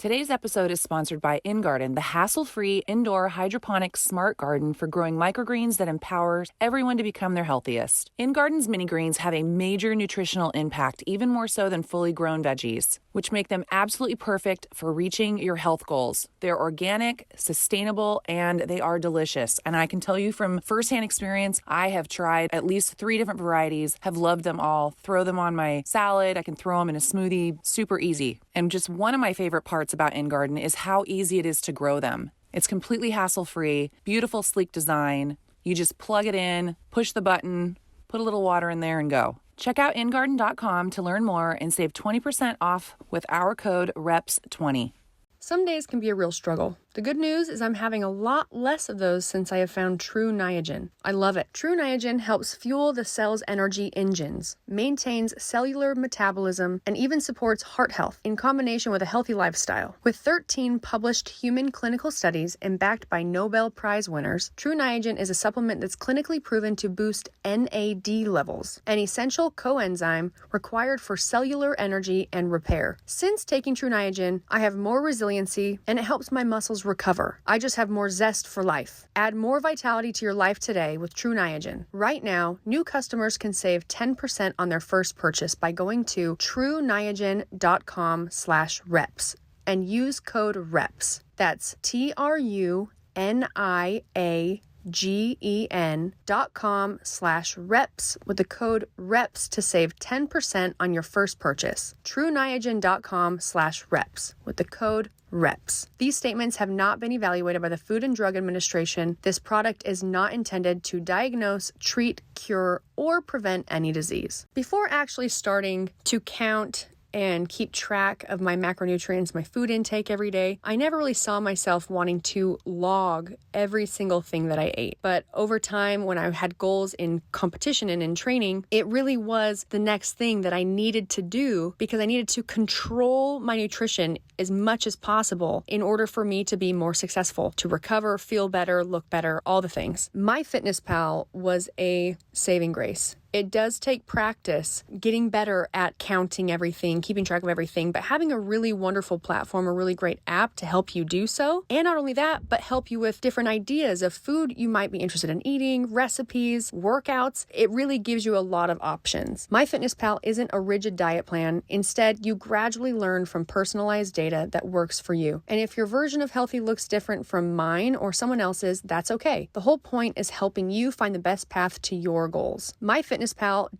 Today's episode is sponsored by InGarden, the hassle-free indoor hydroponic smart garden for growing microgreens that empowers everyone to become their healthiest. InGarden's mini greens have a major nutritional impact, even more so than fully grown veggies, which make them absolutely perfect for reaching your health goals. They're organic, sustainable, and they are delicious. And I can tell you from firsthand experience, I have tried at least 3 different varieties, have loved them all, throw them on my salad, I can throw them in a smoothie, super easy. And just one of my favorite parts about InGarden is how easy it is to grow them. It's completely hassle-free, beautiful, sleek design. You just plug it in, push the button, put a little water in there and go. Check out ingarden.com to learn more and save 20% off with our code REPS20. Some days can be a real struggle. The good news is I'm having a lot less of those since I have found True Niagen. I love it. True Niagen helps fuel the cell's energy engines, maintains cellular metabolism, and even supports heart health in combination with a healthy lifestyle. With 13 published human clinical studies and backed by Nobel Prize winners, True Niagen is a supplement that's clinically proven to boost NAD levels, an essential coenzyme required for cellular energy and repair. Since taking True Niagen, I have more resiliency and it helps my muscles recover. I just have more zest for life. Add more vitality to your life today with True Niagen. Right now, new customers can save 10% on their first purchase by going to trueniagen.com/reps and use code REPS. That's TRUNIAGEN.com/reps with the code REPS to save 10% on your first purchase. TrueNiagen.com/reps with the code REPS. These statements have not been evaluated by the Food and Drug Administration. This product is not intended to diagnose, treat, cure, or prevent any disease. Before actually starting to count and keep track of my macronutrients, my food intake every day, I never really saw myself wanting to log every single thing that I ate. But over time, when I had goals in competition and in training, it really was the next thing that I needed to do because I needed to control my nutrition as much as possible in order for me to be more successful, to recover, feel better, look better, all the things. MyFitnessPal was a saving grace. It does take practice getting better at counting everything, keeping track of everything, but having a really wonderful platform, a really great app to help you do so. And not only that, but help you with different ideas of food you might be interested in eating, recipes, workouts. It really gives you a lot of options. MyFitnessPal isn't a rigid diet plan. Instead, you gradually learn from personalized data that works for you. And if your version of healthy looks different from mine or someone else's, that's okay. The whole point is helping you find the best path to your goals. MyFitnessPal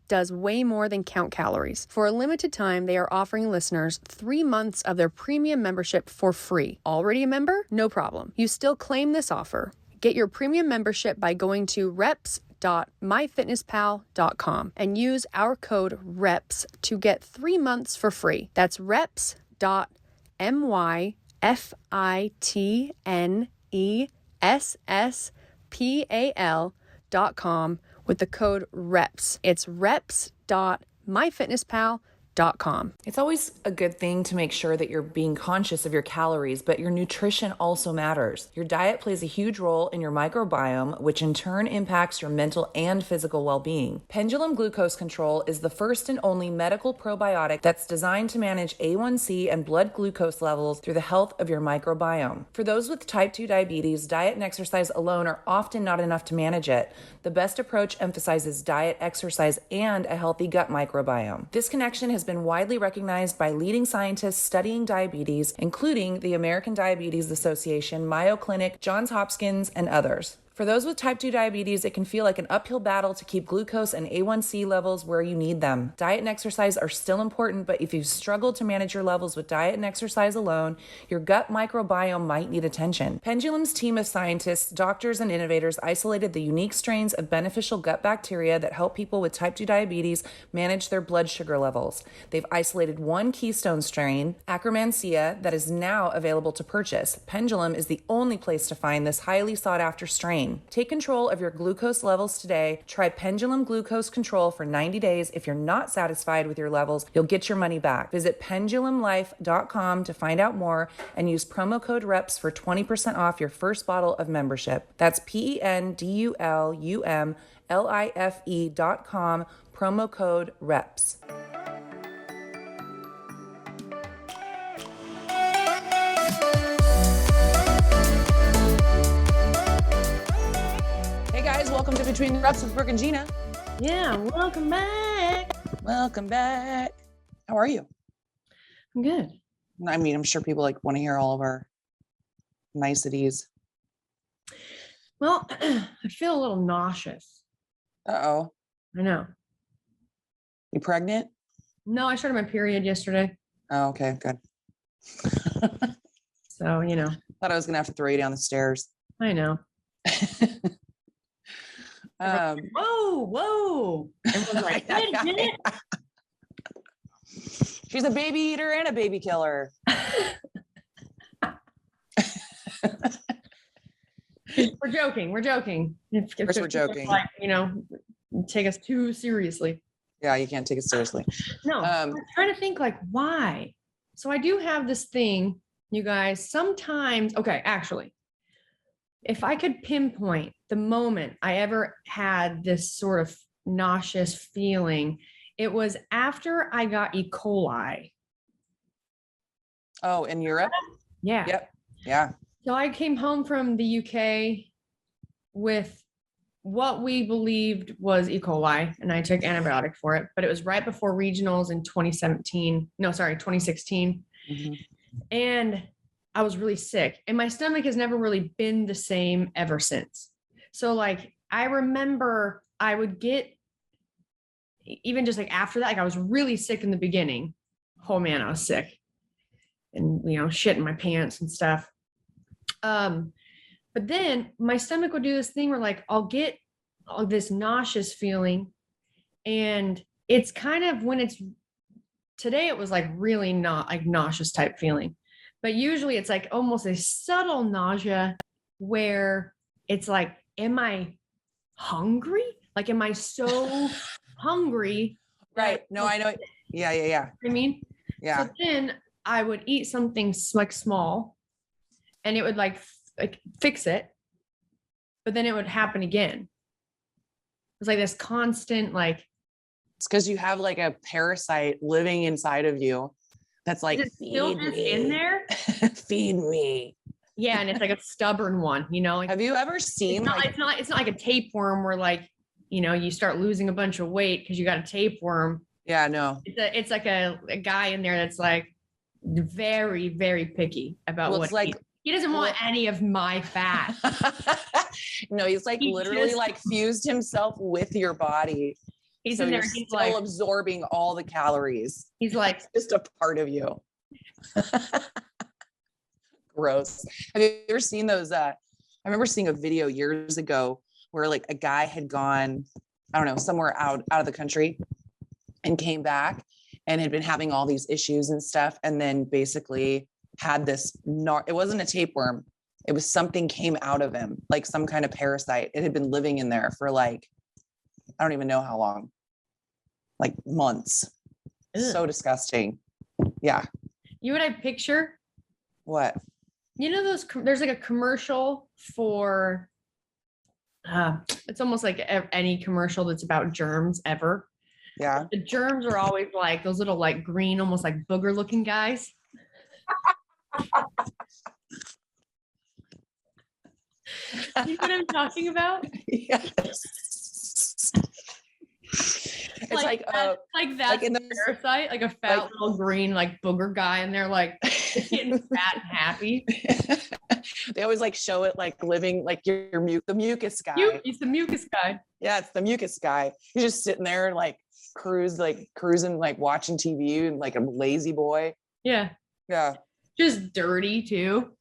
does way more than count calories. For a limited time, they are offering listeners 3 months of their premium membership for free. Already a member? No problem. You still claim this offer. Get your premium membership by going to reps.myfitnesspal.com and use our code REPS to get 3 months for free. That's reps.myfitnesspal.com with the code REPS. It's reps.myfitnesspal.com. It's always a good thing to make sure that you're being conscious of your calories, but your nutrition also matters. Your diet plays a huge role in your microbiome, which in turn impacts your mental and physical well-being. Pendulum Glucose Control is the first and only medical probiotic that's designed to manage A1C and blood glucose levels through the health of your microbiome. For those with type 2 diabetes, diet and exercise alone are often not enough to manage it. The best approach emphasizes diet, exercise, and a healthy gut microbiome. This connection has been widely recognized by leading scientists studying diabetes, including the American Diabetes Association, Mayo Clinic, Johns Hopkins, and others. For those with type 2 diabetes, it can feel like an uphill battle to keep glucose and A1C levels where you need them. Diet and exercise are still important, but if you've struggled to manage your levels with diet and exercise alone, your gut microbiome might need attention. Pendulum's team of scientists, doctors, and innovators isolated the unique strains of beneficial gut bacteria that help people with type 2 diabetes manage their blood sugar levels. They've isolated one keystone strain, Akkermansia, that is now available to purchase. Pendulum is the only place to find this highly sought-after strain. Take control of your glucose levels today. Try Pendulum Glucose Control for 90 days. If you're not satisfied with your levels, you'll get your money back. Visit pendulumlife.com to find out more and use promo code REPS for 20% off your first bottle of membership. That's pendulumlife.com, promo code REPS. Between the Reps with Brooke and Jeanna. Yeah, welcome back. Welcome back. How are you? I'm good. I mean, I'm sure people want to hear all of our niceties. Well, I feel a little nauseous. Uh-oh. I know. You pregnant? No, I started my period yesterday. Oh, okay, good. So, Thought I was gonna have to throw you down the stairs. I know. Whoa. Everyone's like, wait a minute. She's a baby eater and a baby killer. We're joking. Of course we're joking. Take us too seriously. Yeah, you can't take it seriously. No, I'm trying to think why. So I do have this thing, you guys, sometimes, okay, actually, if I could pinpoint the moment I ever had this sort of nauseous feeling, it was after I got E. coli. Oh, in Europe? Yeah. Yep. Yeah. So I came home from the UK with what we believed was E. coli, and I took antibiotic for it, but it was right before regionals in 2016. Mm-hmm. And I was really sick, and my stomach has never really been the same ever since. So I remember I would get, even just after that, I was really sick in the beginning. Oh man, I was sick and, shit in my pants and stuff. But then my stomach would do this thing where I'll get all this nauseous feeling, and it's kind of today it was really not nauseous type feeling, but usually it's almost a subtle nausea where it's am I hungry? Am I so hungry? Right. No, I know. Yeah. I mean, yeah. So then I would eat something small, and it would fix it, but then it would happen again. It was this constant It's because you have a parasite living inside of you that's is it still just in there? Feed me. Yeah, and it's a stubborn one, Have you ever seen it's not like a tapeworm where you start losing a bunch of weight because you got a tapeworm. Yeah, no. It's a guy in there that's very, very picky about what he doesn't want any of my fat. No, he's literally fused himself with your body. He's so in there. He's still absorbing all the calories. He's it's just a part of you. Gross. Have you ever seen those? I remember seeing a video years ago where a guy had gone, I don't know, somewhere out of the country and came back and had been having all these issues and stuff. And then basically had this, it wasn't a tapeworm. It was something came out of him, some kind of parasite. It had been living in there for I don't even know how long, months. Ugh. So disgusting. Yeah. You know what I picture? What? There's a commercial for, it's almost like any commercial that's about germs ever. Yeah. The germs are always those little green, almost booger looking guys. You know what I'm talking about? Yes. It's that in the parasite, a fat little green booger guy, and they're getting fat and happy. They always show it living the mucus guy. He's the mucus guy. Yeah, it's the mucus guy. He's just sitting there cruising, watching TV and a lazy boy. Yeah. Yeah. Just dirty too.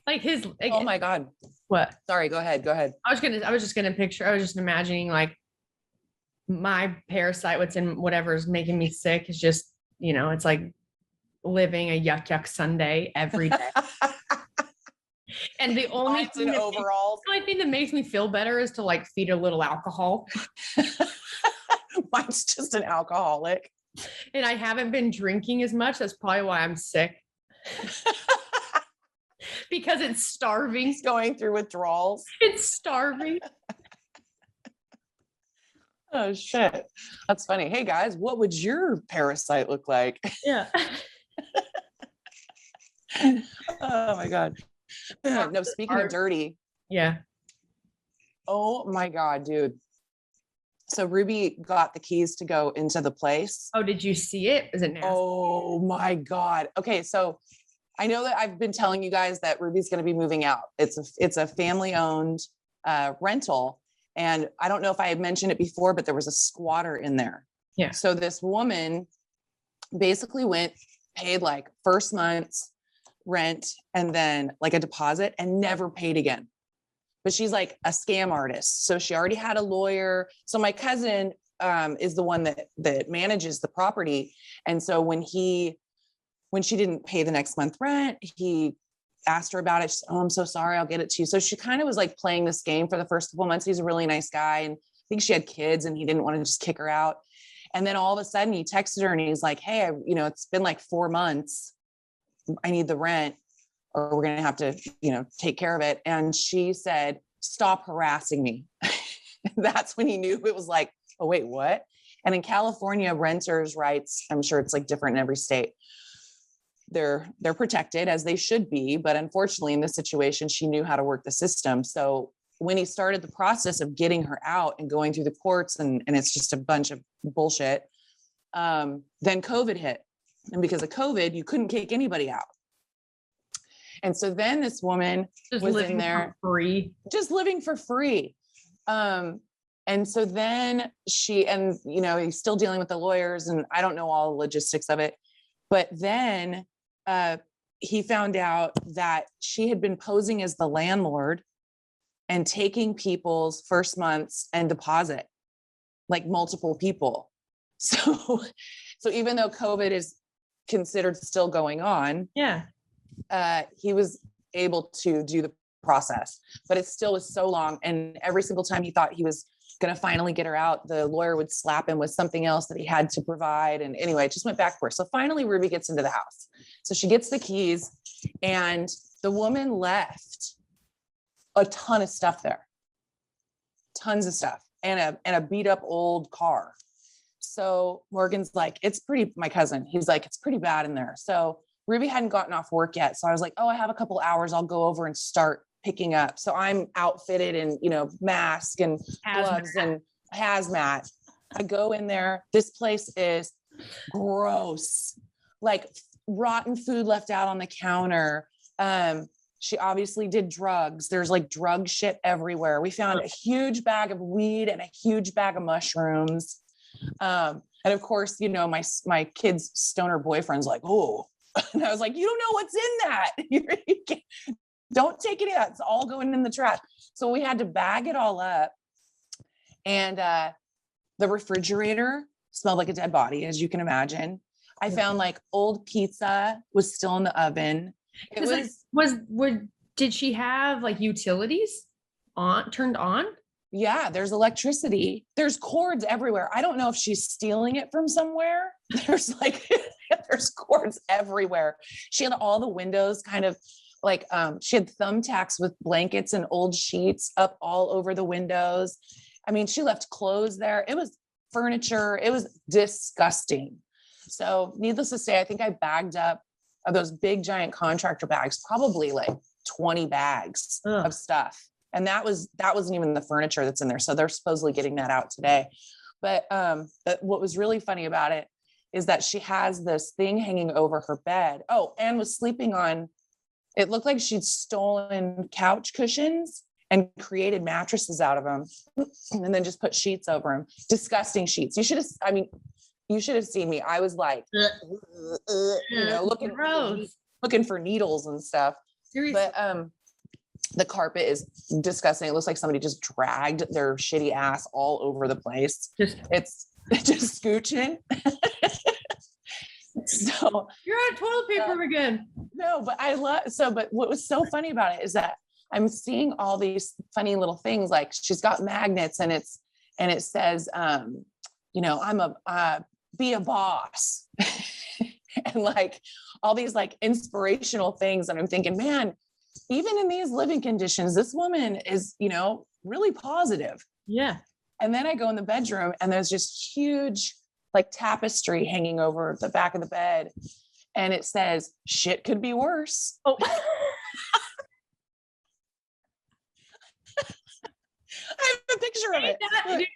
Oh my God. What? Sorry, go ahead. I was just imagining my parasite, what's in whatever's making me sick is just, it's living a yuck Sunday every day. And the only thing that makes me feel better is to feed a little alcohol. Mine's just an alcoholic. And I haven't been drinking as much. That's probably why I'm sick. Because it's starving. It's going through withdrawals. It's starving. Oh shit. That's funny. Hey guys, what would your parasite look like? Yeah. Oh my God. No, speaking of dirty. Yeah. Oh my God, dude. So Ruby got the keys to go into the place. Oh, did you see it? Is it nasty? Oh my God. Okay. So I know that I've been telling you guys that Ruby's going to be moving out. It's a family owned rental. And I don't know if I had mentioned it before, but there was a squatter in there. Yeah. So this woman basically paid like first month's rent and then like a deposit and never paid again. But she's like a scam artist. So she already had a lawyer. So my cousin is the one that manages the property. And so when she didn't pay the next month rent, he asked her about it. She said, "Oh, I'm so sorry. I'll get it to you." So she kind of was like playing this game for the first couple of months. He's a really nice guy. And I think she had kids and he didn't want to just kick her out. And then all of a sudden he texted her and he's like, "Hey, it's been like 4 months. I need the rent or we're going to have to, take care of it." And she said, "Stop harassing me." That's when he knew it was like, oh, wait, what? And in California, renters' rights, I'm sure it's like different in every state. They're protected as they should be. But unfortunately, in this situation, she knew how to work the system. So when he started the process of getting her out and going through the courts and it's just a bunch of bullshit, then COVID hit. And because of COVID, you couldn't kick anybody out. And so then this woman was in there just living for free. And so then he's still dealing with the lawyers and I don't know all the logistics of it, but then he found out that she had been posing as the landlord and taking people's first months and deposit, like multiple people. So even though COVID is considered still going on, he was able to do the process, but it still was so long. And every single time he thought he was going to finally get her out, the lawyer would slap him with something else that he had to provide. And anyway, it just went backwards. So finally Ruby gets into the house. So she gets the keys and the woman left a ton of stuff there, tons of stuff and a beat up old car. So Morgan's like, my cousin, he's like, "It's pretty bad in there." So Ruby hadn't gotten off work yet. So I was like, "Oh, I have a couple hours. I'll go over and start picking up." So I'm outfitted in, mask and gloves and hazmat. I go in there. This place is gross, like rotten food left out on the counter. She obviously did drugs. There's like drug shit everywhere. We found a huge bag of weed and a huge bag of mushrooms. And of course, my kid's stoner boyfriend's like, "Oh," and I was like, "You don't know what's in that. Don't take any of that. It's all going in the trash." So we had to bag it all up. And the refrigerator smelled like a dead body, as you can imagine. I found like old pizza was still in the oven. Did she have like utilities turned on? Yeah, there's electricity. There's cords everywhere. I don't know if she's stealing it from somewhere. There's cords everywhere. She had all the windows kind of like, she had thumbtacks with blankets and old sheets up all over the windows. I mean, she left clothes there. It was furniture. It was disgusting. So needless to say, I think I bagged up of those big giant contractor bags, probably like 20 bags of stuff. And that wasn't even the furniture that's in there. So they're supposedly getting that out today. But what was really funny about it is that she has this thing hanging over her bed. Oh, and was sleeping on, it looked like she'd stolen couch cushions and created mattresses out of them and then just put sheets over them. Disgusting sheets. You should have seen me. I was like, looking for needles and stuff. Seriously. But the carpet is disgusting. It looks like somebody just dragged their shitty ass all over the place. It's just scooching. So you're on toilet paper again. No, but but what was so funny about it is that I'm seeing all these funny little things. Like she's got magnets and it says, be a boss and like all these like inspirational things. And I'm thinking, man, even in these living conditions, this woman is, really positive. Yeah. And then I go in the bedroom and there's just huge like tapestry hanging over the back of the bed. And it says, "Shit could be worse." Oh. I have a picture of it.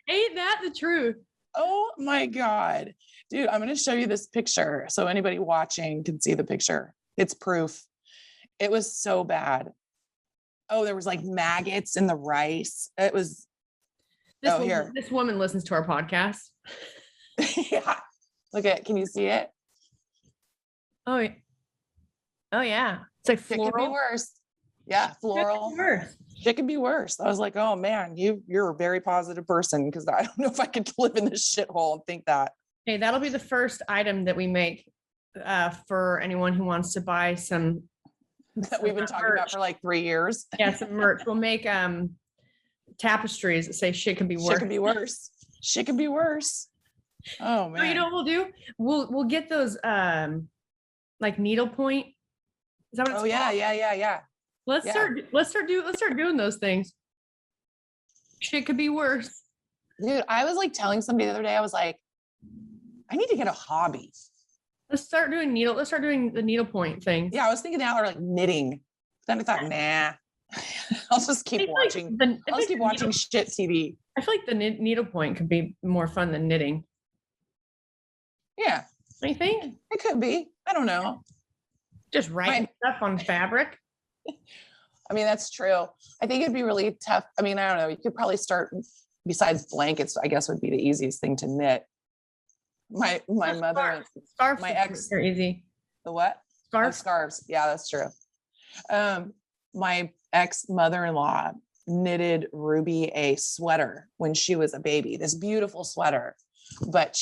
Ain't that the truth? Oh my God. Dude, I'm going to show you this picture so anybody watching can see the picture. It's proof. It was so bad. Oh, there was like maggots in the rice. It was. This woman listens to our podcast. Yeah. Look at, can you see it? Oh, yeah. It's like floral. It could be worse. Yeah, floral. It could be worse. I was like, oh man, you're a very positive person, because I don't know if I could live in this shithole and think that. Hey, that'll be the first item that we make for anyone who wants to buy some that we've been talking merch about for like 3 years. Yeah, some merch. We'll make tapestries that say shit can be worse. Shit can be worse. Shit can be worse. Oh man. So you know what we'll do? We'll get those like needlepoint. Is that what it's called? Yeah. Let's start doing those things. Shit could be worse. Dude, I was like telling somebody the other day, I was like, I need to get a hobby. Let's start doing the needlepoint thing. Yeah, I was thinking now, or like knitting. Then I thought, nah, I'll just keep watching. I'll just keep watching shit TV. I feel like the needlepoint could be more fun than knitting. Yeah. What do you think? It could be. I don't know. Just writing stuff on fabric. I mean, that's true. I think it'd be really tough. I mean, I don't know. You could probably start, besides blankets, I guess would be the easiest thing to knit. My mother, scarves, my ex, are easy. The what? Scarves. Scarves. Yeah, that's true. My ex mother-in-law knitted Ruby a sweater when she was a baby, this beautiful sweater, but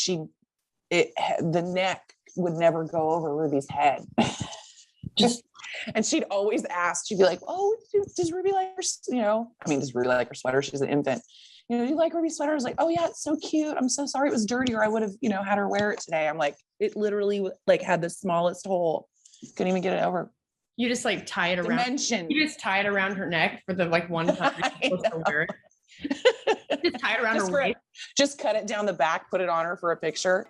the neck would never go over Ruby's head. And she'd always ask, she'd be like, oh, does Ruby like her, does Ruby like her sweater? She's an infant. Do you like Ruby's sweater? I was like, oh yeah, it's so cute. I'm so sorry it was dirty, or I would have, had her wear it today. I'm like, it literally like had the smallest hole. Couldn't even get it over. You just like tie it around. You just tie it around her neck for the like one time you're supposed to wear it. Just tie it around her waist. Just cut it down the back, put it on her for a picture.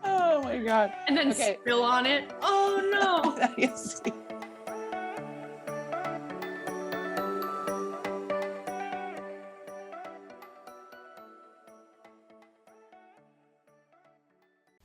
Oh my God. And then spill on it. Oh no.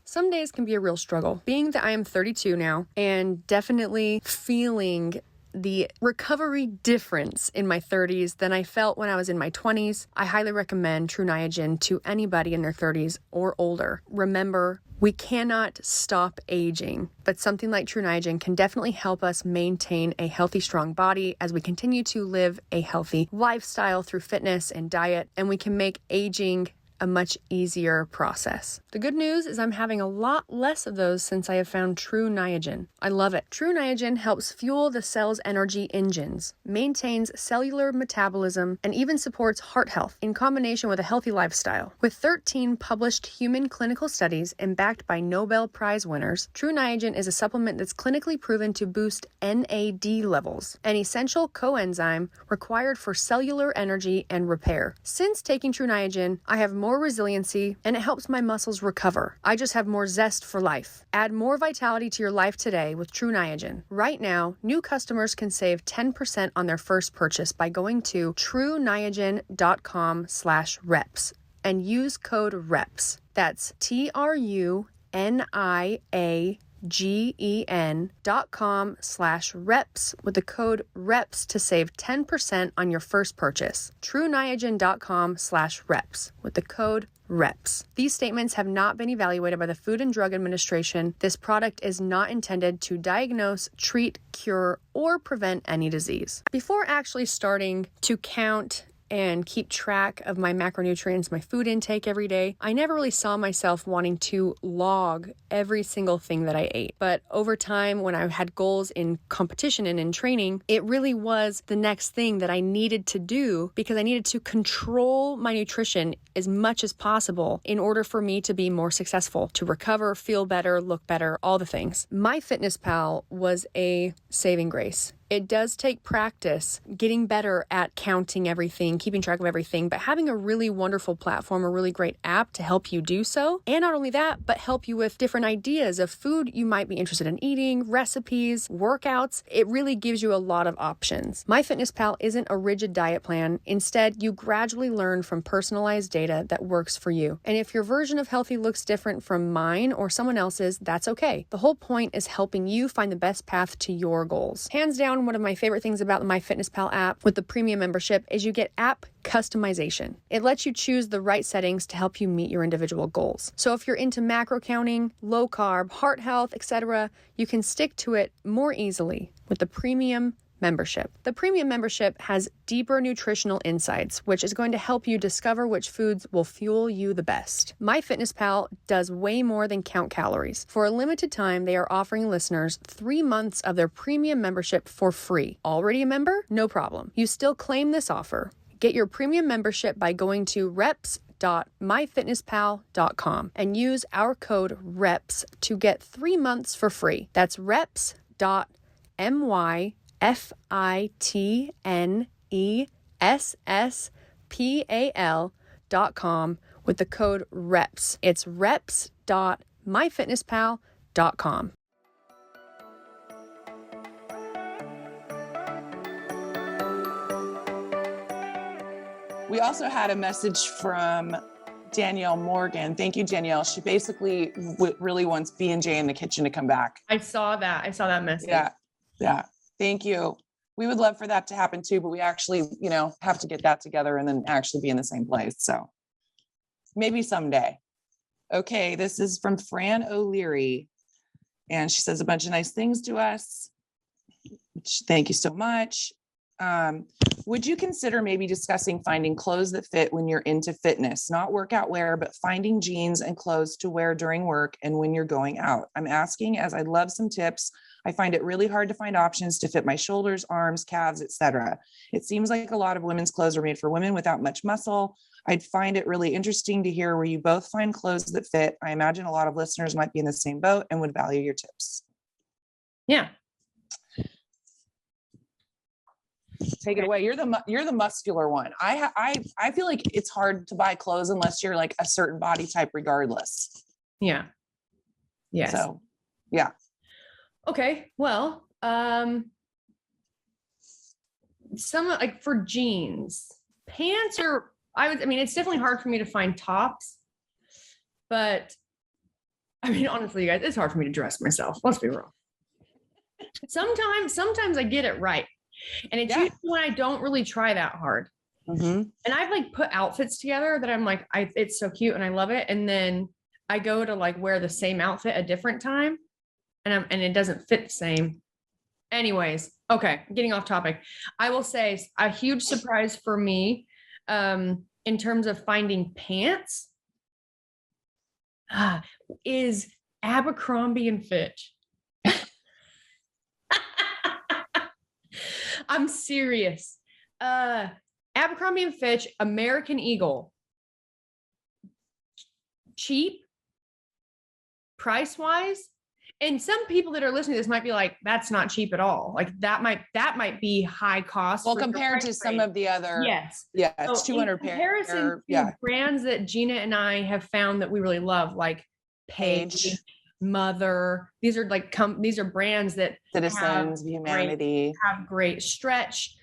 Some days can be a real struggle. Being that I am 32 now and definitely feeling the recovery difference in my 30s than I felt when I was in my 20s, I highly recommend True Niagen to anybody in their 30s or older. Remember, we cannot stop aging, but something like True Niagen can definitely help us maintain a healthy, strong body as we continue to live a healthy lifestyle through fitness and diet, and we can make aging a much easier process. The good news is I'm having a lot less of those since I have found True Niagen. I love it. True Niagen helps fuel the cell's energy engines, maintains cellular metabolism, and even supports heart health in combination with a healthy lifestyle. With 13 published human clinical studies and backed by Nobel Prize winners, True Niagen is a supplement that's clinically proven to boost NAD levels, an essential coenzyme required for cellular energy and repair. Since taking True Niagen, I have more resiliency, and it helps my muscles recover. I just have more zest for life. Add more vitality to your life today with True Niagen. Right now, new customers can save 10% on their first purchase by going to trueniagen.com/reps and use code REPS. That's TRUNIAGEN.com/reps with the code REPS to save 10% on your first purchase. TrueNiagen.com/reps with the code REPS. These statements have not been evaluated by the Food and Drug Administration. This product is not intended to diagnose, treat, cure, or prevent any disease. Before actually starting to count and keep track of my macronutrients, my food intake every day, I never really saw myself wanting to log every single thing that I ate. But over time, when I had goals in competition and in training, it really was the next thing that I needed to do because I needed to control my nutrition as much as possible in order for me to be more successful, to recover, feel better, look better, all the things. MyFitnessPal was a saving grace. It does take practice, getting better at counting everything, keeping track of everything, but having a really wonderful platform, a really great app to help you do so. And not only that, but help you with different ideas of food you might be interested in eating, recipes, workouts. It really gives you a lot of options. MyFitnessPal isn't a rigid diet plan. Instead, you gradually learn from personalized data that works for you. And if your version of healthy looks different from mine or someone else's, that's okay. The whole point is helping you find the best path to your goals. Hands down, one of my favorite things about the MyFitnessPal app with the premium membership is you get app customization. It lets you choose the right settings to help you meet your individual goals. So if you're into macro counting, low carb, heart health, etc., you can stick to it more easily with the premium membership. The premium membership has deeper nutritional insights, which is going to help you discover which foods will fuel you the best. MyFitnessPal does way more than count calories. For a limited time, they are offering listeners 3 months of their premium membership for free. Already a member? No problem. You still claim this offer. Get your premium membership by going to reps.myfitnesspal.com and use our code REPS to get 3 months for free. That's reps.myfitnesspal.com with the code REPS. It's reps.myfitnesspal.com. We also had a message from Danielle Morgan. Thank you, Danielle. She basically really wants B&J in the kitchen to come back. I saw that message. Yeah. Thank you. We would love for that to happen too, but we actually, have to get that together and then actually be in the same place. So maybe someday. Okay. This is from Fran O'Leary. And she says a bunch of nice things to us. Thank you so much. Would you consider maybe discussing finding clothes that fit when you're into fitness, not workout wear, but finding jeans and clothes to wear during work and when you're going out? I'm asking as I'd love some tips. I find it really hard to find options to fit my shoulders, arms, calves, etc. It seems like a lot of women's clothes are made for women without much muscle. I'd find it really interesting to hear where you both find clothes that fit. I imagine a lot of listeners might be in the same boat and would value your tips. Yeah. Take it away. You're the muscular one. I feel like it's hard to buy clothes unless you're like a certain body type regardless. Yeah. Yes. So, yeah. Okay. Well, some like for jeans, pants are, it's definitely hard for me to find tops, but honestly, you guys, it's hard for me to dress myself. Let's be real. Sometimes I get it right. And it's usually when I don't really try that hard. Mm-hmm. And I've like put outfits together that I'm like, it's so cute and I love it. And then I go to like wear the same outfit a different time and it doesn't fit the same. Anyways, okay, getting off topic. I will say a huge surprise for me in terms of finding pants is Abercrombie and Fitch. I'm serious. Abercrombie and Fitch, American Eagle. Cheap, price-wise. And some people that are listening to this might be like, that's not cheap at all. Like that might be high cost. Well, compared to some of the other. Yes. Yeah. It's so 200 pair. Yeah. Brands that Jeanna and I have found that we really love, like Paige, Mother. These are like these are brands that Citizens of Humanity have great stretch,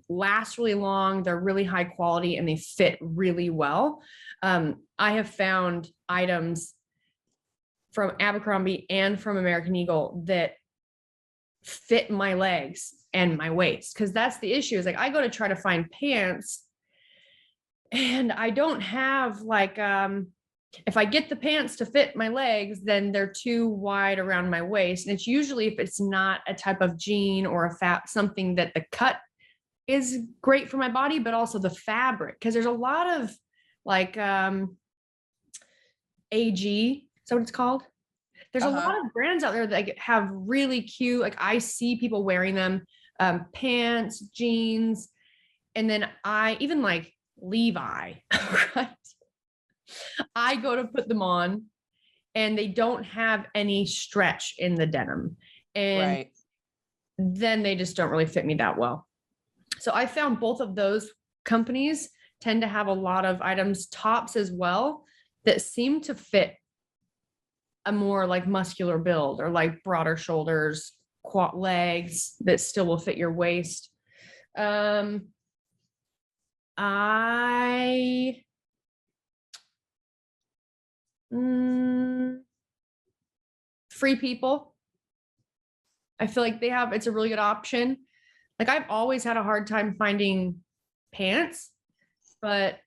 last really long. They're really high quality and they fit really well. I have found items from Abercrombie and from American Eagle that fit my legs and my waist. Cause that's the issue is like, I go to try to find pants and I don't have like, if I get the pants to fit my legs, then they're too wide around my waist. And it's usually if it's not a type of jean or something that the cut is great for my body, but also the fabric. Cause there's a lot of like, AG, is that what it's called? There's a lot of brands out there that have really cute, like I see people wearing them, pants, jeans, and then I even like Levi, right? I go to put them on and they don't have any stretch in the denim. And then they just don't really fit me that well. So I found both of those companies tend to have a lot of items, tops as well, that seem to fit a more like muscular build or like broader shoulders, quad legs that still will fit your waist. I Free People. I feel like it's a really good option. Like I've always had a hard time finding pants, but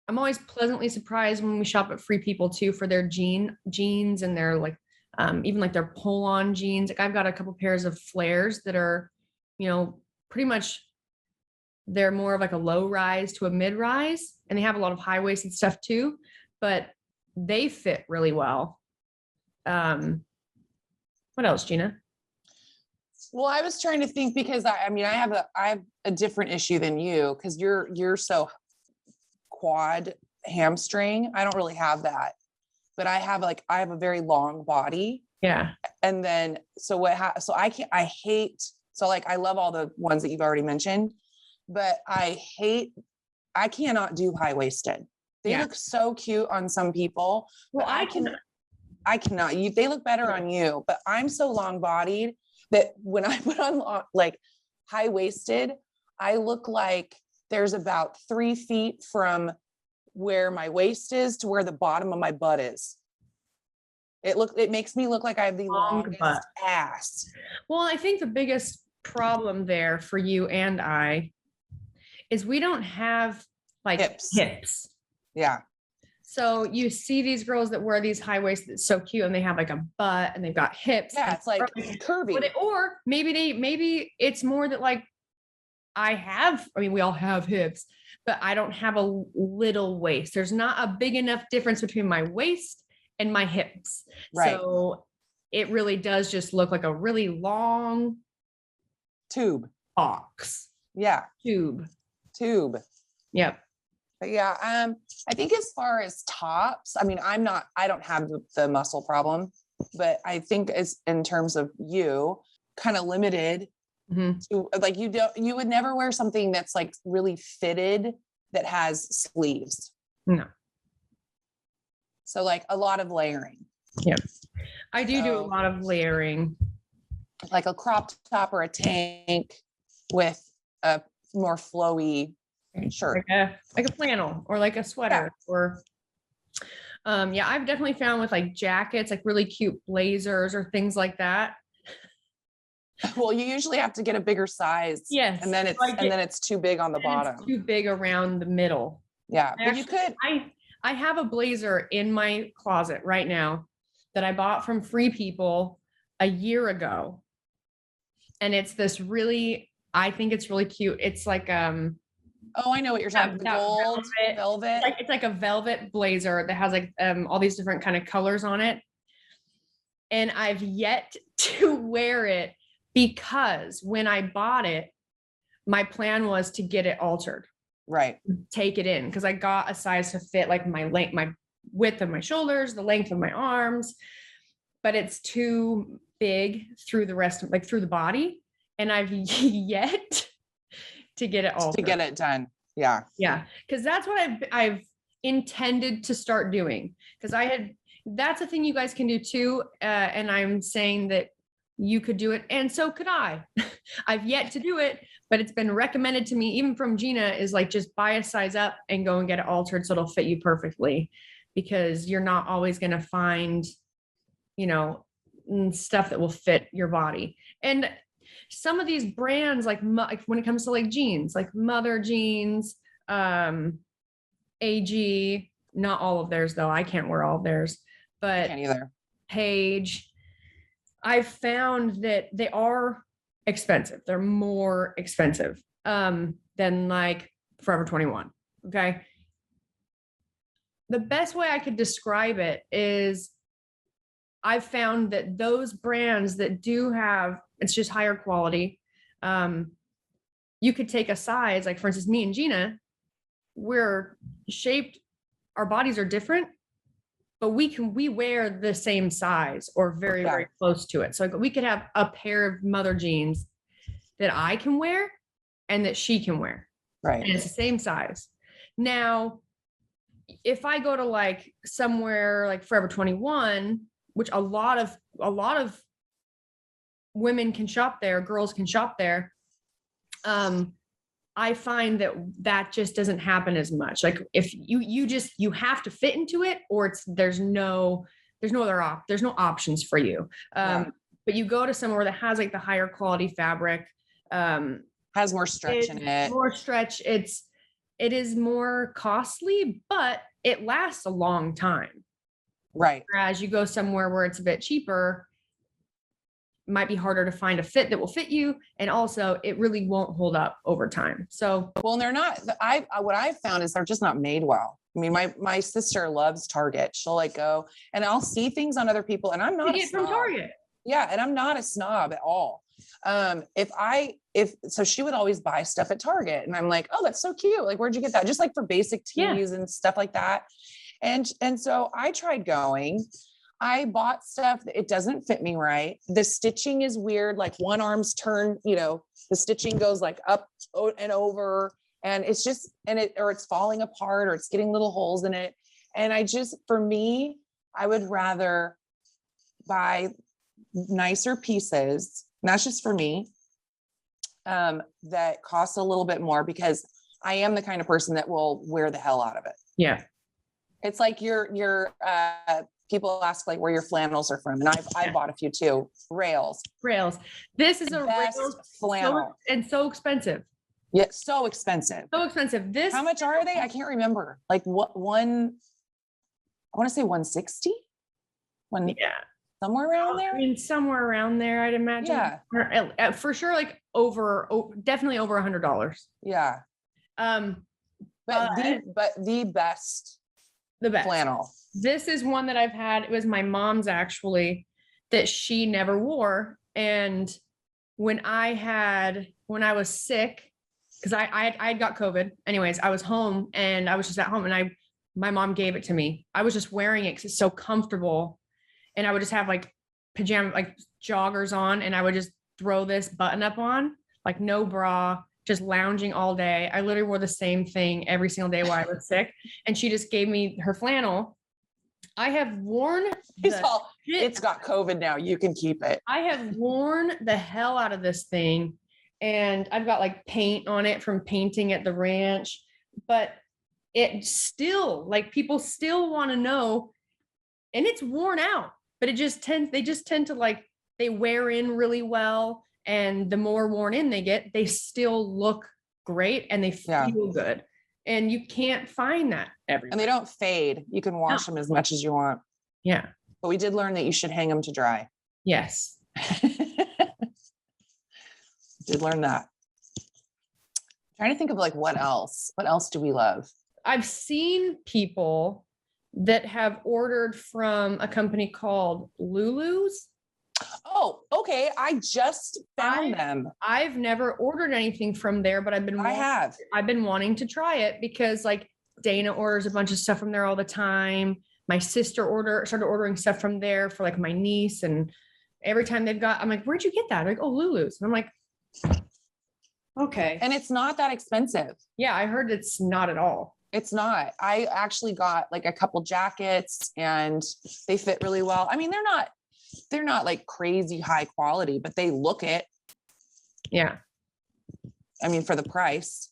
I'm always pleasantly surprised when we shop at Free People too for their jeans and their like even like their pull-on jeans. Like I've got a couple pairs of flares that are, pretty much they're more of like a low rise to a mid rise, and they have a lot of high-waisted stuff too, but they fit really well. What else, Jeanna? Well, I was trying to think because I have a different issue than you because you're so quad hamstring. I don't really have that, but I have a very long body. Yeah. And then, so I love all the ones that you've already mentioned, but I cannot do high-waisted. They look so cute on some people. Well, I cannot, they look better on you, but I'm so long bodied that when I put on like high-waisted, I look like there's about 3 feet from where my waist is to where the bottom of my butt is. It makes me look like I have the longest ass. Well, I think the biggest problem there for you and I is we don't have like hips. Yeah. So you see these girls that wear these high waists that's so cute and they have like a butt and they've got hips. Yeah, it's like curvy. Or maybe it's more that like we all have hips, but I don't have a little waist. There's not a big enough difference between my waist and my hips. Right. So it really does just look like a really long tube box. Yeah. Tube. Yep. But yeah, I think as far as tops, I don't have the muscle problem, but I think as in terms of you kind of limited to like, you would never wear something that's like really fitted that has sleeves. No. So like a lot of layering. Yep. I do a lot of layering. Like a crop top or a tank with a more flowy shirt. Like a flannel or like a sweater or I've definitely found with like jackets, like really cute blazers or things like that. Well, you usually have to get a bigger size. Yes. And then it's too big on the bottom. It's too big around the middle. Yeah. But you could. I have a blazer in my closet right now that I bought from Free People a year ago. And it's this I think it's really cute. It's like, oh, I know what you're talking about. Gold velvet. It's like a velvet blazer that has like all these different kind of colors on it. And I've yet to wear it because when I bought it, my plan was to get it altered. Right. Take it in because I got a size to fit like my length, my width of my shoulders, the length of my arms, but it's too big through the rest of through the body. And I've yet to get it altered. To get it done. Yeah. Yeah. Cause that's what I've intended to start doing. Cause that's a thing you guys can do too. And I'm saying that you could do it. And so could I. I've yet to do it, but it's been recommended to me, even from Jeanna, is like, just buy a size up and go and get it altered so it'll fit you perfectly, because you're not always going to find, stuff that will fit your body. And some of these brands, like when it comes to like jeans, like Mother Jeans, AG, not all of theirs though. I can't wear all of theirs, but I can't either. Page, I've found that they are expensive. They're more expensive than like Forever 21. Okay. The best way I could describe it is I've found that those brands that do have, it's just higher quality. You could take a size, like for instance, me and Jeanna, we're shaped, our bodies are different, but we wear the same size or very, very close to it. So we could have a pair of Mother jeans that I can wear and that she can wear. Right. And it's the same size. Now, if I go to like somewhere like Forever 21, which a lot of women can shop there, girls can shop there. I find that just doesn't happen as much. Like if you have to fit into it, or there's no options for you. But you go to somewhere that has like the higher quality fabric, has more stretch in it. More stretch. It is more costly, but it lasts a long time. Right. Whereas you go somewhere where it's a bit cheaper, might be harder to find a fit that will fit you, and also it really won't hold up over time. So well, and they're not. What I've found is they're just not made well. I mean, my sister loves Target. She'll like go, and I'll see things on other people, and I'm not a snob. From Target. Yeah, and I'm not a snob at all. So she would always buy stuff at Target, and I'm like, oh, that's so cute. Like, where'd you get that? Just like for basic tees and stuff like that. And so I tried going. I bought stuff that it doesn't fit me right. The stitching is weird. Like one arm's turned, the stitching goes like up and over, and it's just, or it's falling apart, or it's getting little holes in it. And for me, I would rather buy nicer pieces. And that's just for me. That cost a little bit more, because I am the kind of person that will wear the hell out of it. Yeah. It's like your people ask like where your flannels are from, and I bought a few too. Rails. This is a best Rails flannel, so expensive. Yeah, so expensive. This. How much are they? I can't remember. Like what one? I want to say 160. Somewhere around there. I mean, somewhere around there, I'd imagine. Yeah. Or, for sure, like definitely over $100. Yeah. But the best flannel. This is one that I've had. It was my mom's actually, that she never wore. And when I was sick, because I got COVID. Anyways, I was home, and I was just at home, and my mom gave it to me. I was just wearing it because it's so comfortable. And I would just have like pajama, like joggers on, and I would just throw this button up on, like no bra, just lounging all day. I literally wore the same thing every single day while I was sick. And she just gave me her flannel. I have worn. It's got COVID now. You can keep it. I have worn the hell out of this thing, and I've got like paint on it from painting at the ranch, but it still, like, people still want to know, and it's worn out, but they just tend to like, they wear in really well. And the more worn in they get, they still look great, and they feel good. And you can't find that everywhere. And they don't fade. You can wash them as much as you want. Yeah. But we did learn that you should hang them to dry. Yes. Did learn that. I'm trying to think of like, what else do we love? I've seen people that have ordered from a company called Lulu's. Oh, okay. I just found them. I've never ordered anything from there, but I've been wanting to try it, because like Dana orders a bunch of stuff from there all the time. My sister started ordering stuff from there for like my niece, and every time I'm like, where'd you get that? They're like, oh, Lulu's. And I'm like, okay. And it's not that expensive. Yeah, I heard it's not at all. It's not. I actually got like a couple jackets, and they fit really well. I mean, they're not like crazy high quality, but they look it. Yeah. I mean, for the price.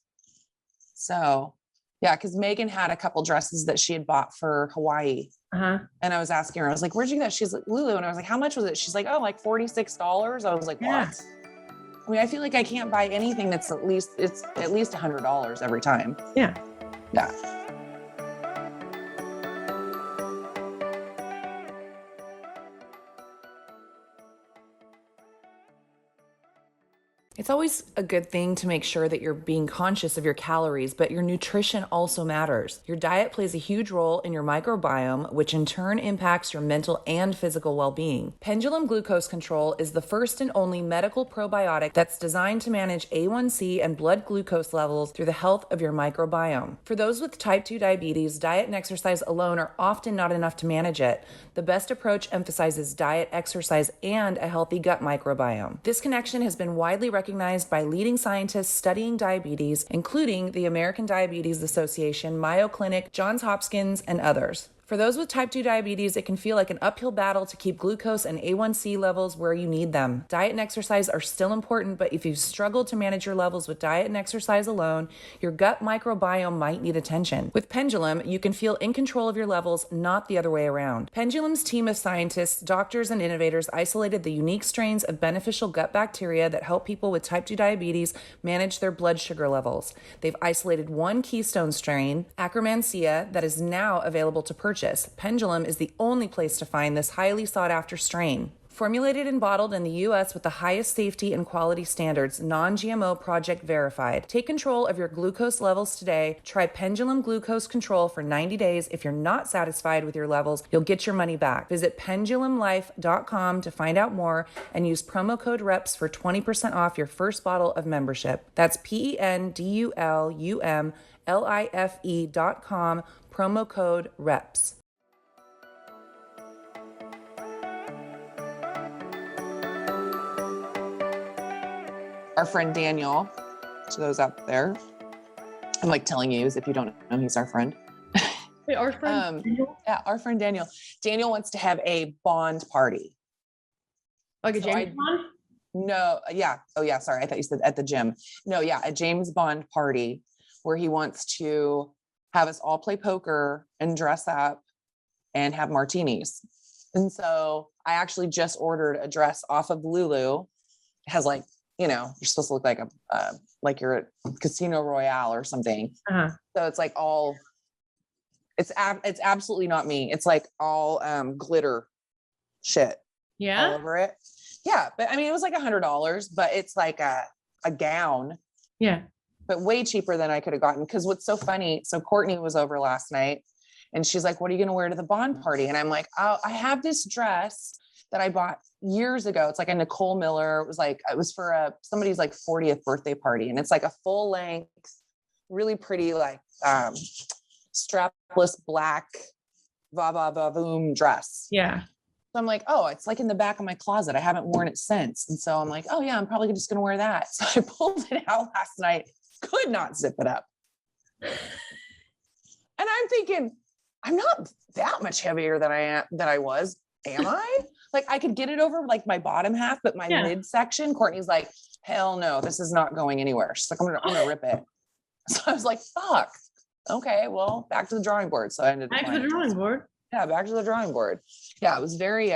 So yeah, because Megan had a couple dresses that she had bought for Hawaii. Uh-huh. And I was asking her, I was like, where'd you get that? She's like, Lulu. And I was like, how much was it? She's like, oh, like $46. I was like, what? Yeah. I mean, I feel like I can't buy anything that's at least $100 every time. Yeah. Yeah. It's always a good thing to make sure that you're being conscious of your calories, but your nutrition also matters. Your diet plays a huge role in your microbiome, which in turn impacts your mental and physical well-being. Pendulum Glucose Control is the first and only medical probiotic that's designed to manage A1C and blood glucose levels through the health of your microbiome. For those with type 2 diabetes, diet and exercise alone are often not enough to manage it. The best approach emphasizes diet, exercise, and a healthy gut microbiome. This connection has been widely recommended recognized by leading scientists studying diabetes, including the American Diabetes Association, Mayo Clinic, Johns Hopkins, and others. For those with type 2 diabetes, it can feel like an uphill battle to keep glucose and A1C levels where you need them. Diet and exercise are still important, but if you've struggled to manage your levels with diet and exercise alone, your gut microbiome might need attention. With Pendulum, you can feel in control of your levels, not the other way around. Pendulum's team of scientists, doctors, and innovators isolated the unique strains of beneficial gut bacteria that help people with type 2 diabetes manage their blood sugar levels. They've isolated one keystone strain, Akkermansia, that is now available to purchase. Pendulum is the only place to find this highly sought-after strain. Formulated and bottled in the U.S. with the highest safety and quality standards, non-GMO project verified. Take control of your glucose levels today. Try Pendulum Glucose Control for 90 days. If you're not satisfied with your levels, you'll get your money back. Visit pendulumlife.com to find out more and use promo code REPS for 20% off your first bottle of membership. That's pendulumlife.com, promo code REPS. Our friend Daniel, to those out there, I'm like telling you as if you don't know, he's our friend. Wait, our friend Daniel? Yeah, our friend Daniel. Daniel wants to have a bond party. Like a James Bond? No, yeah. Oh yeah, sorry. I thought you said at the gym. No, yeah, a James Bond party where he wants to have us all play poker and dress up and have martinis. And so I actually just ordered a dress off of Lulu. It has like, you know, you're supposed to look like like you're at Casino Royale or something. Uh-huh. So it's like all, it's absolutely not me. It's like all glitter shit all over it. Yeah. But I mean, it was like $100, but it's like a gown. Yeah. But way cheaper than I could have gotten. Cause what's so funny. So Courtney was over last night and she's like, what are you going to wear to the bond party? And I'm like, oh, I have this dress that I bought years ago. It's like a Nicole Miller. It was for somebody's like 40th birthday party. And it's like a full length, really pretty, like strapless black va-va-va-voom dress. Yeah. So I'm like, oh, it's like in the back of my closet. I haven't worn it since. And so I'm like, oh yeah, I'm probably just going to wear that. So I pulled it out last night, could not zip it up. And I'm thinking, I'm not that much heavier than I was. Am I? Like I could get it over like my bottom half, but my midsection, Courtney's like, hell no, this is not going anywhere. She's like, I'm gonna rip it. So I was like, fuck. Okay, well, back to the drawing board. So I ended up back to the drawing board. Yeah, back to the drawing board. Yeah, it was very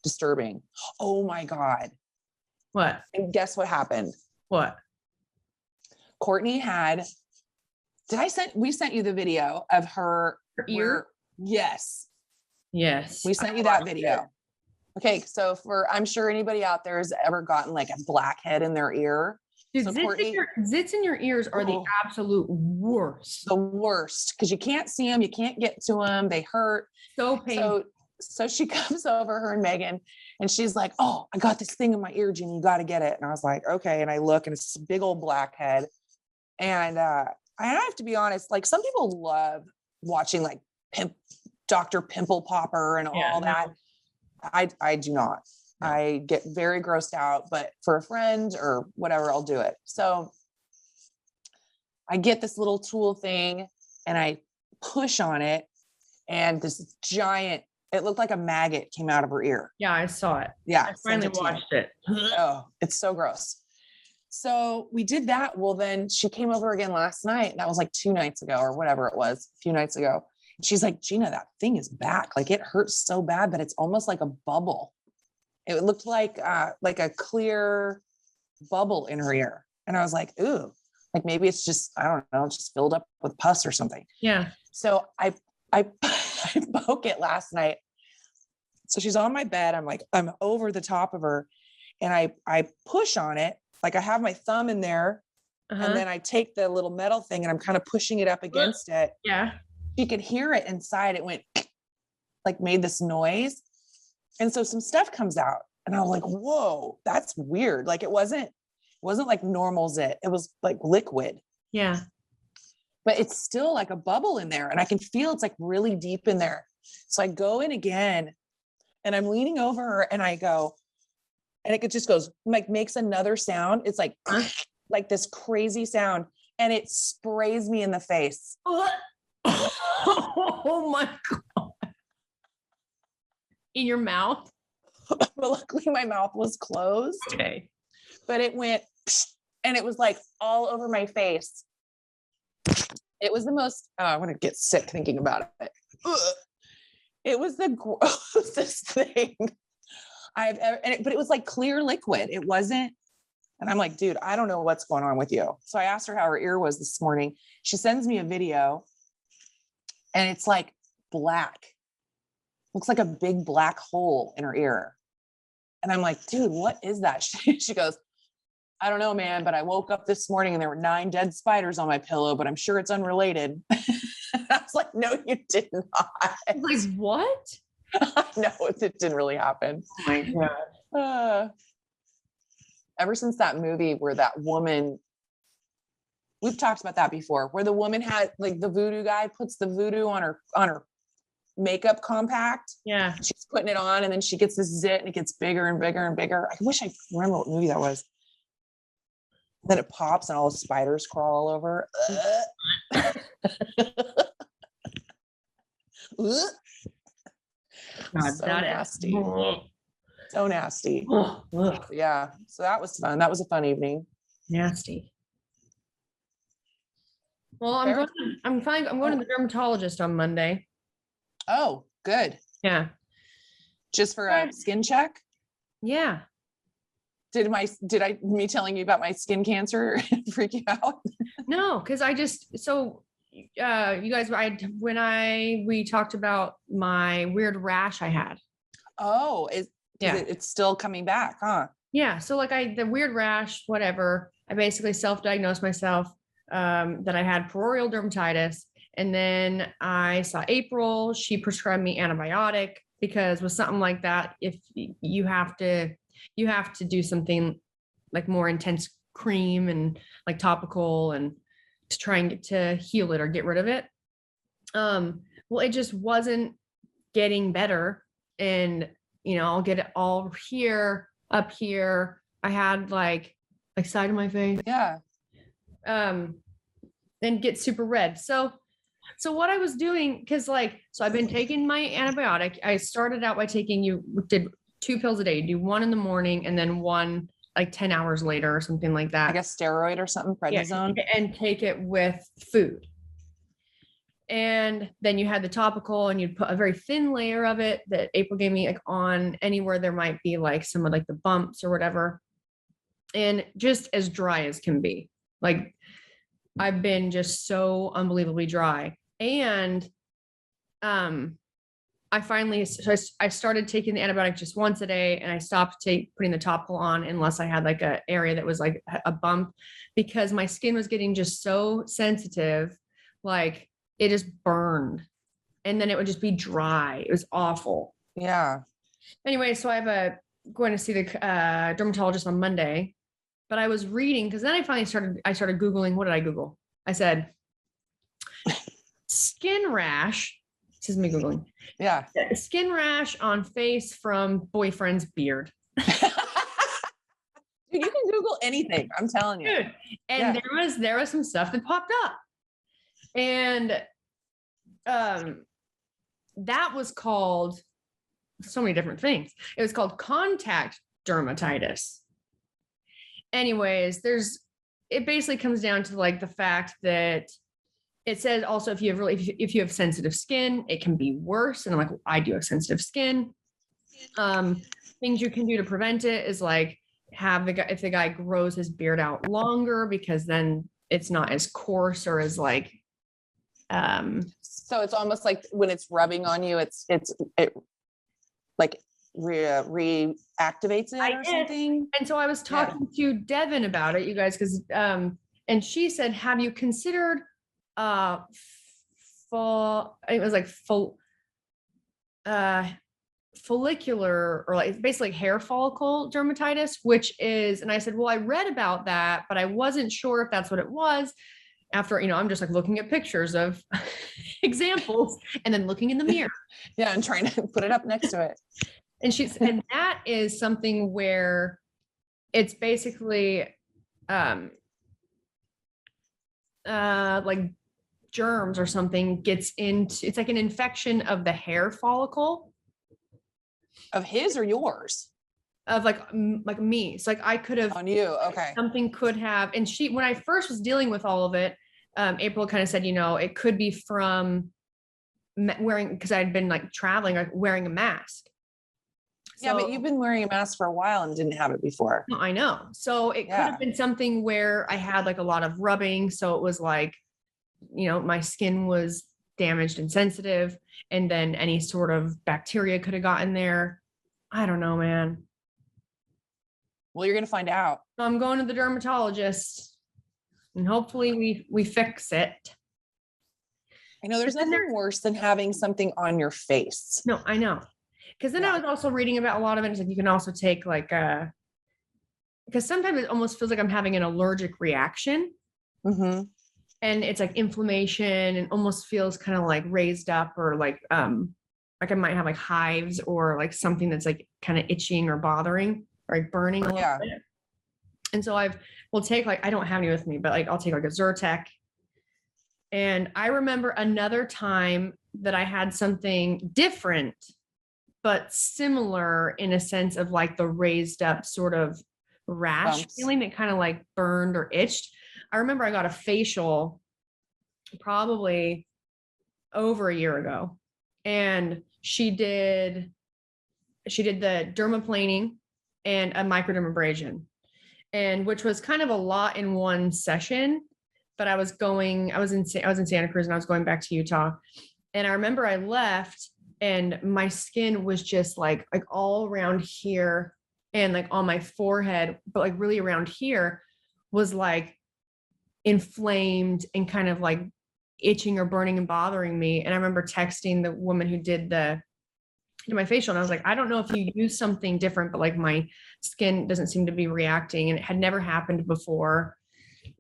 disturbing. Oh my God. What? And guess what happened? What? Courtney we sent you the video of her ear? Yes. Yes. We sent you that video. Okay. So I'm sure anybody out there has ever gotten like a blackhead in their ear. Dude, so zits in your ears are the absolute worst. The worst. Cause you can't see them. You can't get to them. They hurt. So painful. So she comes over, her and Megan, and she's like, oh, I got this thing in my ear, Jeannie, you got to get it. And I was like, okay. And I look and it's this big old blackhead. And I have to be honest, like some people love watching like Dr. Pimple Popper and all that. I do not. No. I get very grossed out, but for a friend or whatever, I'll do it. So I get this little tool thing and I push on it and this giant, it looked like a maggot came out of her ear. Yeah, I saw it. Yeah. I finally watched it. Oh, it's so gross. So we did that. Well, then she came over again last night. That was like 2 nights ago or whatever it was, a few nights ago. She's like, Jeanna, that thing is back. Like it hurts so bad, but it's almost like a bubble. It looked like a clear bubble in her ear. And I was like, ooh, like maybe it's just, I don't know, just filled up with pus or something. Yeah. So I poke it last night. So she's on my bed. I'm over the top of her and I push on it. Like I have my thumb in there and then I take the little metal thing and I'm kind of pushing it up against it. Yeah. She could hear it inside. It went like made this noise. And so some stuff comes out and I'm like, whoa, that's weird. Like it wasn't like normal zit. It was like liquid. Yeah. But it's still like a bubble in there and I can feel it's like really deep in there. So I go in again and I'm leaning over her and I go, and it just goes like, makes another sound. It's like, like this crazy sound, and it sprays me in the face. Oh my God. In your mouth? But luckily my mouth was closed. Okay. But it went, and it was like all over my face. It was the most, oh, I want to get sick thinking about it. Ugh. It was the grossest thing I've ever, but it was like clear liquid. It wasn't, and I'm like, dude, I don't know what's going on with you. So I asked her how her ear was this morning. She sends me a video, and it's like black. Looks like a big black hole in her ear. And I'm like, dude, what is that? She goes, I don't know, man, but I woke up this morning and there were 9 dead spiders on my pillow, but I'm sure it's unrelated. I was like, no, you did not. Like, what? No, it didn't really happen. Oh my God. Ever since that movie where that woman, we've talked about that before, where the woman had, like, the voodoo guy puts the voodoo on her makeup compact. Yeah. She's putting it on, and then she gets this zit, and it gets bigger and bigger and bigger. I wish I remember what movie that was. Then it pops and all the spiders crawl all over. God, So that nasty. Is... So nasty. Ugh. Yeah. So that was fun. That was a fun evening. Nasty. Well, I'm going to the dermatologist on Monday. Oh, good. Yeah. Just for a skin check? Yeah. Did me telling you about my skin cancer freak you out? No, because you guys, we talked about my weird rash I had. Oh, yeah, it's still coming back, huh? Yeah. So like the weird rash, whatever, I basically self-diagnosed myself that I had perorial dermatitis. And then I saw April, she prescribed me antibiotic because with something like that, if you have to do something like more intense cream and like topical and to try and get to heal it or get rid of it. Well, it just wasn't getting better. And, I'll get it all here, up here. I had like side of my face. Yeah. And get super red. So what I was doing, so I've been taking my antibiotic. I started out by did 2 pills a day. You do 1 in the morning and then 1 like 10 hours later or something like that. I guess steroid or something, prednisone. Yeah, and take it with food. And then you had the topical, and you'd put a very thin layer of it that April gave me, like on anywhere there might be like some of like the bumps or whatever. And just as dry as can be. Like I've been just so unbelievably dry. And I started taking the antibiotic just once a day, and I stopped putting the topical on unless I had like a area that was like a bump, because my skin was getting just so sensitive. Like it just burned, and then it would just be dry. It was awful. Yeah. Anyway, so going to see the dermatologist on Monday, but I was reading, because then I started Googling. What did I Google? I said, skin rash. This is me Googling. Yeah. Skin rash on face from boyfriend's beard. Dude, you can Google anything. I'm telling you. Dude. And yeah. there was some stuff that popped up. And that was called so many different things. It was called contact dermatitis. Anyways, it basically comes down to like the fact that it says also if you have sensitive skin, it can be worse. And I'm like, I do have sensitive skin. Things you can do to prevent it is like if the guy grows his beard out longer, because then it's not as coarse or as like so it's almost like when it's rubbing on you, it like reactivates it or something. And so I was talking to Devin about it, you guys, because and she said, have you considered follicular, or like basically hair follicle dermatitis, which is, and I said, well, I read about that, but I wasn't sure if that's what it was. After, I'm just like looking at pictures of examples and then looking in the mirror. Yeah. And trying to put it up next to it. and that is something where it's basically, like germs or something gets into, it's like an infection of the hair follicle. Of his or yours? Of like me. So like I could have, On you. Okay. something could have, and when I first was dealing with all of it, April kind of said, it could be from wearing, because I'd been like traveling or wearing a mask. Yeah, but you've been wearing a mask for a while and didn't have it before. No, I know. So it could have been something where I had like a lot of rubbing. So it was like, my skin was damaged and sensitive, and then any sort of bacteria could have gotten there. I don't know, man. Well, you're going to find out. I'm going to the dermatologist, and hopefully we fix it. I know there's nothing worse than having something on your face. No, I know. Because then I was also reading about a lot of it. It's like you can also take like because sometimes it almost feels like I'm having an allergic reaction. Mm-hmm. And it's like inflammation, and almost feels kind of like raised up, or like I might have like hives, or like something that's like kind of itching or bothering, or like burning a little bit. And so we'll take like, I don't have any with me, but like I'll take like a Zyrtec. And I remember another time that I had something different, but similar in a sense of like the raised up sort of rash feeling that kind of like burned or itched. I remember I got a facial probably over a year ago, and she did the dermaplaning and a microdermabrasion, and which was kind of a lot in one session. But I was in Santa Cruz, and I was going back to Utah, and I remember I left, and my skin was just like all around here, and like on my forehead, but like really around here was like inflamed and kind of like itching or burning and bothering me. And I remember texting the woman who did my facial, and I was like, I don't know if you use something different, but like my skin doesn't seem to be reacting, and it had never happened before.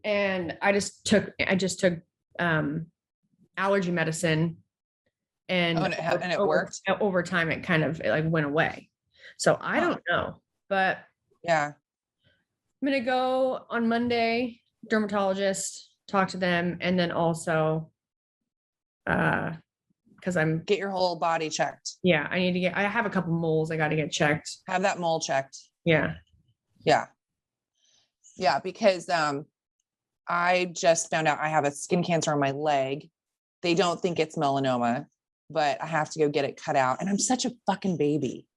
And I just took allergy medicine, and it worked. Over time it kind of like went away. So I don't know, but yeah, I'm gonna go on Monday, dermatologist, talk to them, and then also because get your whole body checked. Yeah, I have a couple moles I got to get checked. Have that mole checked. Yeah, because I just found out I have a skin cancer on my leg. They don't think it's melanoma, but I have to go get it cut out. And I'm such a fucking baby.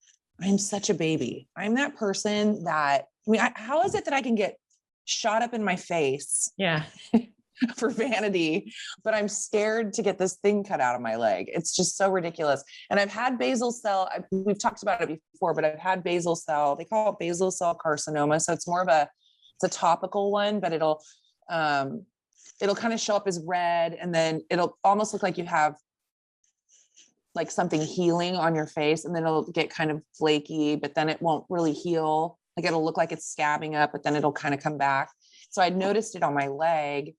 I'm such a baby. I'm that person that, how is it that I can get shot up in my face? Yeah. For vanity, but I'm scared to get this thing cut out of my leg. It's just so ridiculous. And I've had basal cell, we've talked about it before, but I've had basal cell, they call it basal cell carcinoma. So it's more of it's a topical one, but it'll kind of show up as red, and then it'll almost look like you have like something healing on your face, and then it'll get kind of flaky, but then it won't really heal. Like it'll look like it's scabbing up, but then it'll kind of come back. So I noticed it on my leg.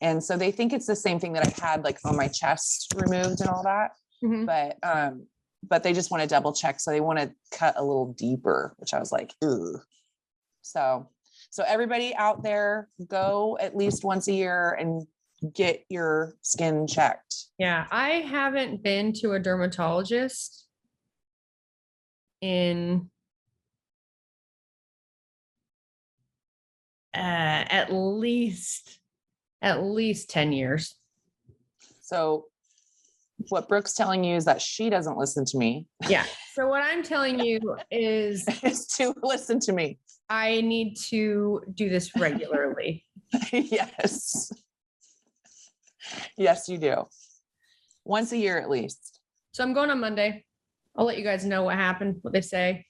And so they think it's the same thing that I've had like on my chest removed and all that. Mm-hmm. But they just want to double check. So they want to cut a little deeper, which I was like, ugh. So everybody out there, go at least once a year and get your skin checked. Yeah. I haven't been to a dermatologist in at least 10 years. So what Brooke's telling you is that she doesn't listen to me. Yeah. So what I'm telling you is to listen to me. I need to do this regularly. Yes. Yes, you do. Once a year at least. So I'm going on Monday. I'll let you guys know what happened, what they say.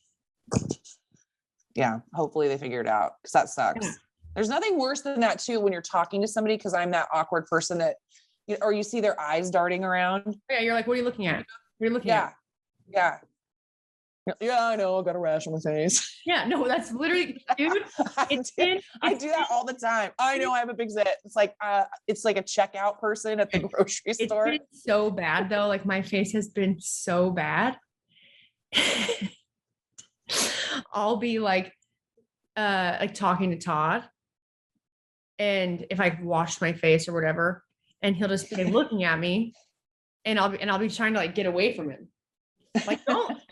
Yeah. Hopefully they figure it out, because that sucks. Yeah. There's nothing worse than that too, when you're talking to somebody, because I'm that awkward person that, or you see their eyes darting around. Yeah, you're like, what are you looking at? What are you looking at? Yeah. Yeah, I know. I got a rash on my face. Yeah, no, that's literally, dude. I do that all the time. I know I have a big zit. It's like a checkout person at the grocery store. It's so bad though. Like my face has been so bad. I'll be like talking to Todd, and if I washed my face or whatever, and he'll just be looking at me, and I'll be trying to like get away from him. Like,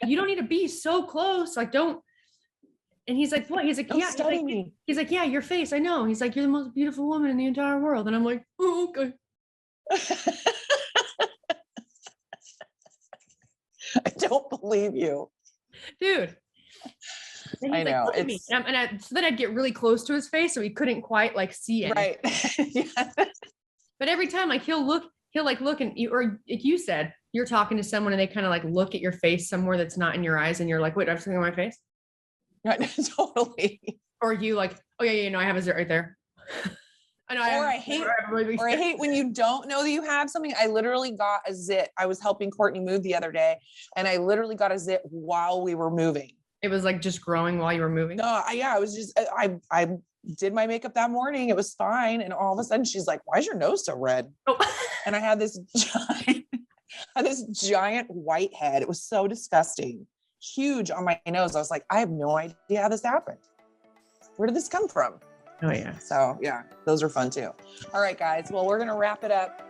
you don't need to be so close. Like, don't. And he's like, what? He's like, Don't yeah. study me. He's like, yeah, your face. I know. He's like, you're the most beautiful woman in the entire world. And I'm like, oh, okay. I don't believe you. Dude. And he's I know. Like, look at me. So then I'd get really close to his face so he couldn't quite like see it. Right. Yeah. But every time like he'll look and you, or like you said, you're talking to someone and they kind of like look at your face somewhere that's not in your eyes. And you're like, wait, I have something on my face? Right. Totally. Or you like, oh yeah, no, I have a zit right there. I hate when you don't know that you have something. I literally got a zit. I was helping Courtney move the other day, and I literally got a zit while we were moving. It was like just growing while you were moving. No, I was just, I did my makeup that morning. It was fine. And all of a sudden she's like, why is your nose so red? Oh. And I had this giant white head. It was so disgusting. Huge on my nose. I was like, I have no idea how this happened. Where did this come from? Oh yeah. So yeah, those are fun too. All right, guys. Well, we're going to wrap it up.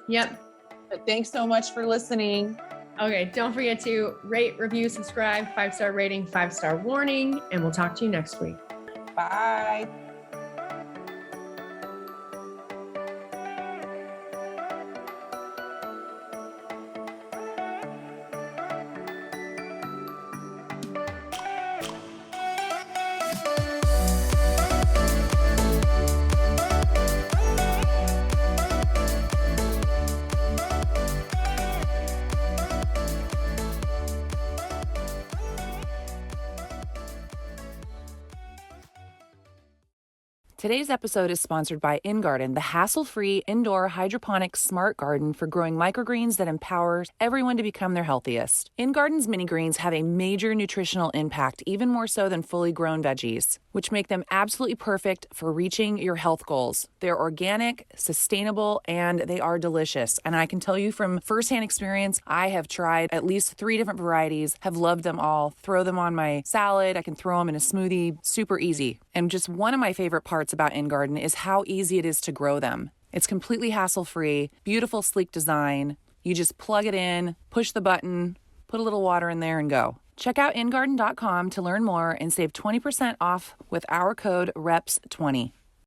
Yep. But thanks so much for listening. Okay. Don't forget to rate, review, subscribe, 5-star rating, 5-star warning, and we'll talk to you next week. Bye. Today's episode is sponsored by InGarden, the hassle-free indoor hydroponic smart garden for growing microgreens that empowers everyone to become their healthiest. InGarden's mini greens have a major nutritional impact, even more so than fully grown veggies, which make them absolutely perfect for reaching your health goals. They're organic, sustainable, and they are delicious. And I can tell you from firsthand experience, I have tried at least 3 different varieties, have loved them all, throw them on my salad, I can throw them in a smoothie, super easy. And just one of my favorite parts about InGarden is how easy it is to grow them. It's completely hassle-free, beautiful, sleek design. You just plug it in, push the button, put a little water in there and go. Check out ingarden.com to learn more and save 20% off with our code REPS20.